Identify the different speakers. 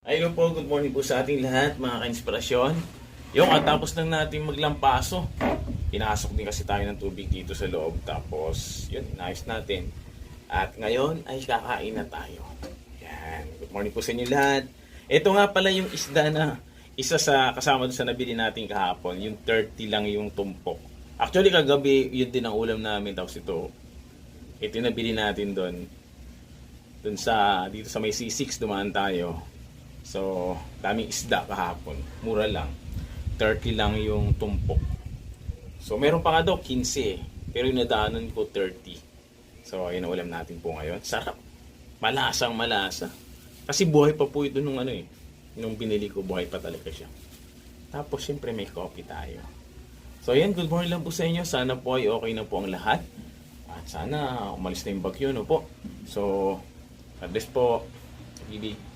Speaker 1: Ayun po, good morning po sa ating lahat mga ka-inspirasyon. Yung katapos lang natin maglampaso, pinasok din kasi tayo ng tubig dito sa loob. Tapos yun, inayos natin. At ngayon ay kakain na tayo. Yan, good morning po sa inyo lahat. Ito nga pala yung isda na isa sa kasama doon sa nabili natin kahapon. Yung 30 lang yung tumpok. Actually kagabi yun din ang ulam namin. Tapos ito nabili natin doon. Doon sa, dito sa may C6 dumaan tayo. So, daming isda kahapon. Mura lang. 30 lang yung tumpok. So, meron pa nga daw 15. Pero yung nadaanan ko 30. So, ayun ang ulam natin po ngayon. Sarap. Malasang malasa. Kasi buhay pa po ito nung nung binili ko, buhay pa talaga siya. Tapos, syempre may coffee tayo. So, ayan. Good morning lang po sa inyo. Sana po ay okay na po ang lahat. At sana umalis na yung bagyo, no po. So, God bless po. Bibi.